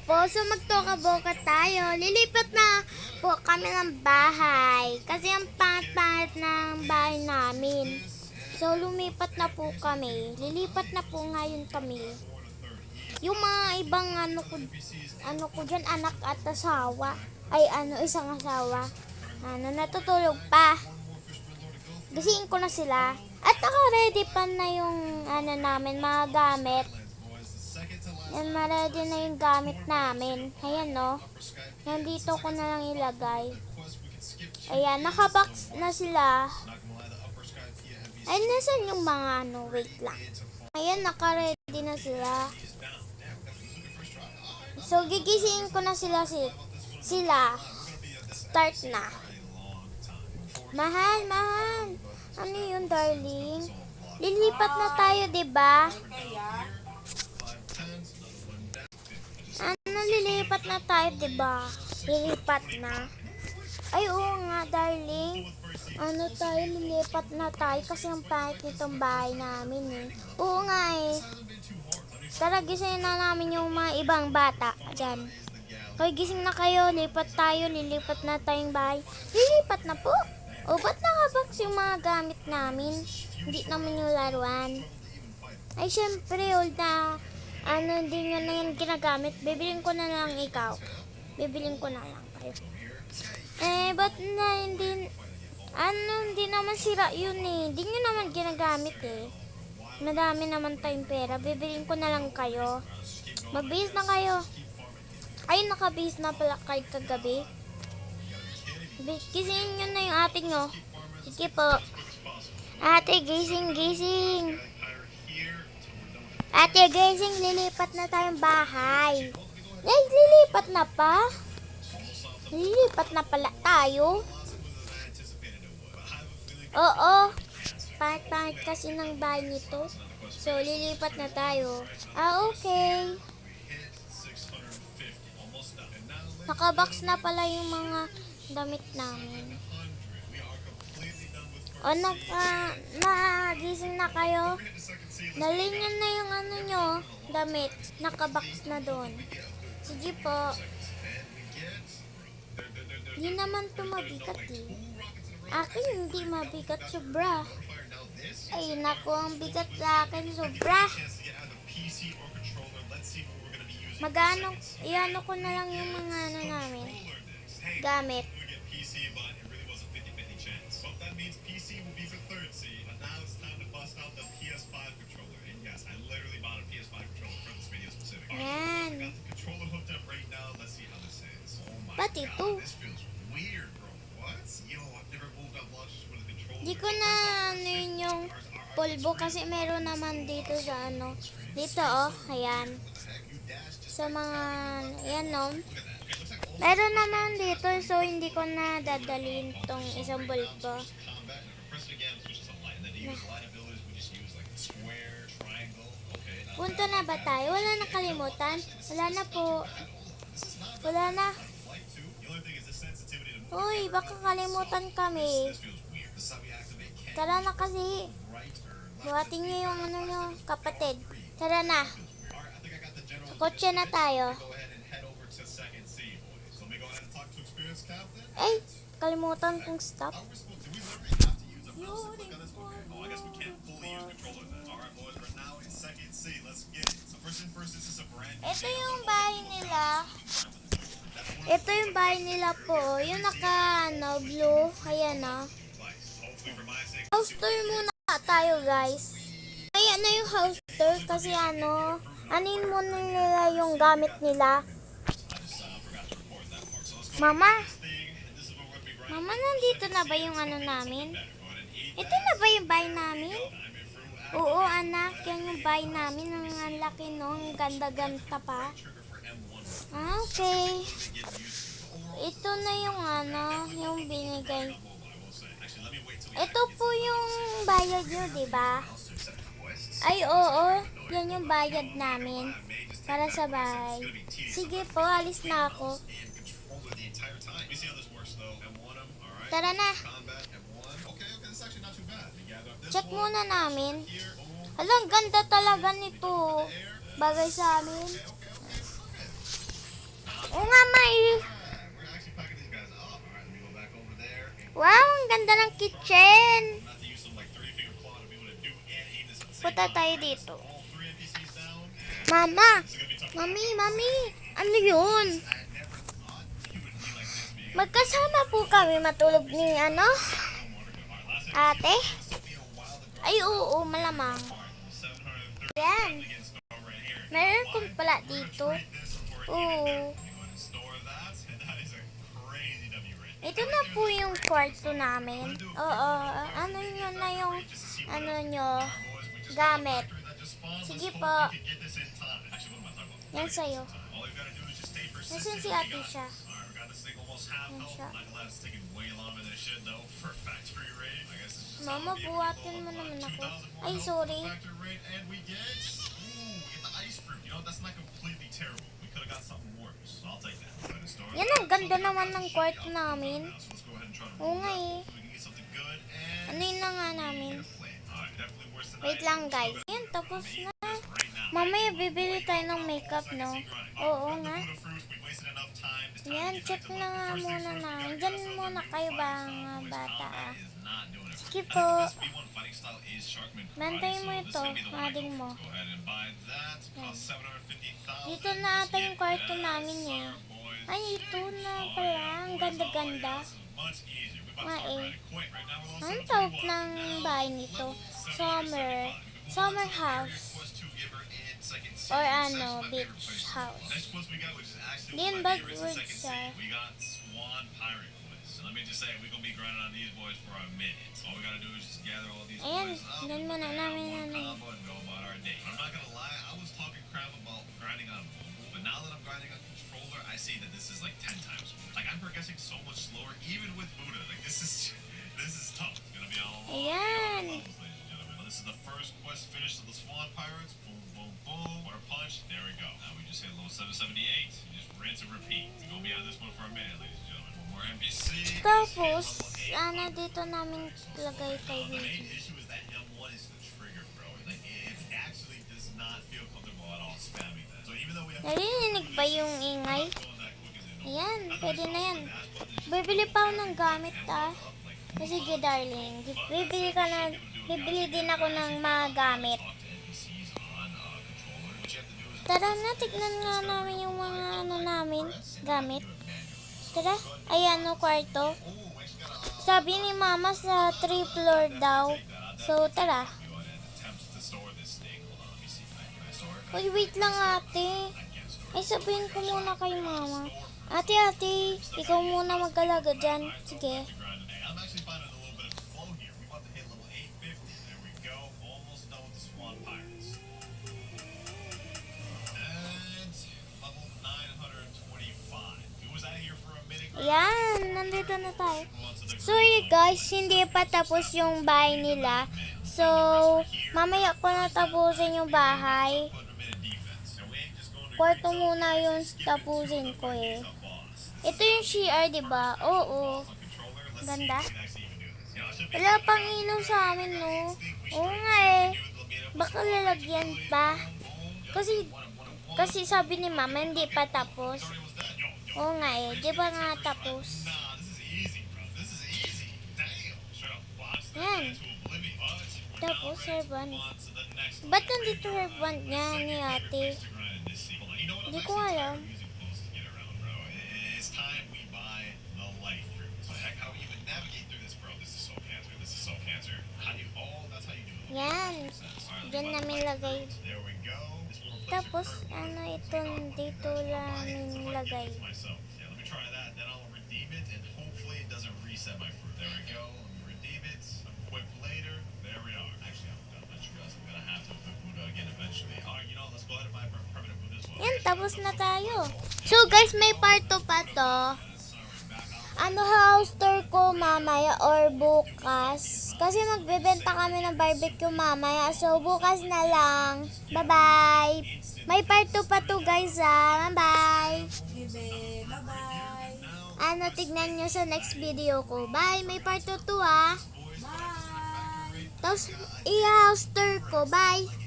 po, so magtoka-boka tayo. Lilipat na po kami ng bahay. Kasi ang pangit-pangit ng bahay namin. So lumipat na po kami. Lilipat na po ngayon kami. Yung mga ibang ano ko dyan, anak at asawa. Ay isang asawa. Natutulog pa. Gisingin ko na sila. At naka-ready pa na yung namin, mga gamit. Yan, ma-ready na yung gamit namin. Ayan, no. Nandito ko na lang ilagay. Ayan, nakabox na sila. Ay, nasan yung mga wait lang. Ayan, naka-ready na sila. So, gigisingin ko na sila. Start na. Mahal. Ano yun, darling? Lilipat na tayo, diba? Lilipat na tayo, diba? Lilipat na. Ay, oo nga, darling. Lilipat na tayo kasi ang pangit nitong bahay namin, eh. Oo nga, eh. Tara, gising na namin yung mga ibang bata dyan. Hoy, gising na kayo. Lipat tayo. Lilipat na tayong bahay. Lilipat na po. O, ba't nakabox yung mga gamit namin? Hindi naman yung laruan. Ay, syempre, old na. Hindi nyo na yan ginagamit. Bibilin ko na lang ikaw. Bibilin ko na lang kayo. Ba't na hindi naman sira yun eh. Hindi nyo naman ginagamit eh. Madami naman tayong pera. Bibilin ko na lang kayo. Magbihis na kayo. Ay, nakabihis na pala kayo kagabi. Gisingin nyo na yung ate nyo. Sige po. Ate, gising. Ate, gising, lilipat na tayong bahay. Ay, lilipat na pa? Lilipat na pala tayo? Oo. Pangit kasi ng bahay nito. So, lilipat na tayo. Okay. Nakabox na pala yung mga damit namin. O, nagising na kayo? Dalhin nyo na yung nyo, damit. Nakabox na doon. Sige po. Hindi naman ito mabigat eh. Akin hindi mabigat, sobra. Ay, naku, ang bigat sa akin, sobra. Iano ko na lang yung mga namin. Gamit. Yan. Pati ito. Di ko na yun yung pulbo kasi meron naman dito sa dito ayan. Sa mga, ayan meron naman dito, so hindi ko na dadalhin tong isang bulbo. Punto na ba tayo? Wala na kalimutan? Wala na po. Wala na. Uy, baka kalimutan kami. Tara na kasi. Buhatin niyo yung nyo, kapatid. Tara na. Sa kotse na tayo. Ay, kalimutan kong stop. Ito yung bahay nila. Ito yung bahay nila po. Yung blue. Ayan House tour muna tayo, guys. Ayan na yung house tour kasi anin muna nila yung gamit nila. Mama, nandito na ba yung namin? Ito na ba yung bahay namin? Oo, anak, yan yung bahay namin. Ang laki ang ganda-ganda pa. Okay. Ito na yung yung binigay. Ito po yung bayad nyo, diba? Ay, oo. Yan yung bayad namin. Para sa bahay. Sige po, alis na ako. Tara na. Check muna namin. Alang, ganda talaga nito. Bagay sa amin. pala tayo dito. Mama! Mami! Ano yun? Magkasama po kami matulog ni ate? Ay, oo, malamang. Yan. Meron kong pala dito. Oo. Ito na po yung kwarto namin. Oo, ano yun na yung nyo, gamit. Sige po. Yan sa'yo. Nasaan si ate siya? Yan siya. Mama, buhatin mo naman ako. Ay, sorry. Yan, ang ganda naman ng kwarto namin. Oo nga eh. Ano yun na nga namin? Wait lang guys. Yan, tapos na. Mamaya bibili tayo ng makeup, no? Oo nga. Yan, check na nga muna namin. Diyan muna kayo ba mga bata ah. Sige po. Bantayin mo ito, mading mo. Yan. Dito na ata yung kwarto namin eh. Ay, ito na pala. Ang ganda-ganda. Ang tawag ng bahay nito? Summer house. Or beach house. Din Bagwood siya. Ayan, yan muna namin I see that this is like 10 times more. Like I'm progressing so much slower, even with Buddha. Like this is tough. It's gonna be a long Ayan. levels, ladies and gentlemen. This is the first quest finish of the Swan Pirates. Boom, boom, boom. Water punch. There we go. Now we just hit level 778. You just rinse and repeat. We're gonna be on this one for a minute, ladies and gentlemen. One more NPC. Tapos, dito namin lagay kay The main baby. issue is that M1 is the trigger, bro. Like it actually does not feel comfortable at all spamming that. So even though we have Narinig ba yung ingay? Ayan, pwede na yan. Bibili pa ako ng gamit ah. Sige darling, bibili din ako ng mga gamit. Tara na, tignan nga namin yung mga namin, gamit. Tara, ayan kwarto. Sabi ni mama sa 3 floor daw. So, tara. Uy, wait lang ate. Ay, sabihin ko muna kay mama. Ate, ikaw muna mag-alaga dyan. Sige. I'm actually finding a little bit of flow here. We about to hit level 850. There we go. Almost done with the Swan Pirates. And level 925. We was out here for a minute. Ayan, nandito na tayo. Sorry guys, hindi pa tapos yung bahay nila. So, mamaya ko na tapusin yung bahay. Kwarto muna yung tapusin ko eh. Ito yung CR, diba? Oo. Ganda. Wala pang inom sa amin, no? Oo nga eh. Baka lalagyan pa. Kasi sabi ni mama, hindi pa tapos. Oo nga eh. Di ba nga tapos? Yan. Tapos, herban. Ba't nandito herban niya ni ate? Hindi ko alam. Yan. Diyan namin lagay. Tapos, ito dito namin lagay. Yan, tapos na tayo. So guys, may part 2 pa to. House tour ko mamaya or bukas. Kasi magbebenta kami ng barbecue mamaya. So bukas na lang. Bye-bye. May part 2 pa to guys Bye-bye. Bye-bye. Tignan nyo sa next video ko. Bye. May part 2 ah. Bye. Tapos i-house tour ko. Bye.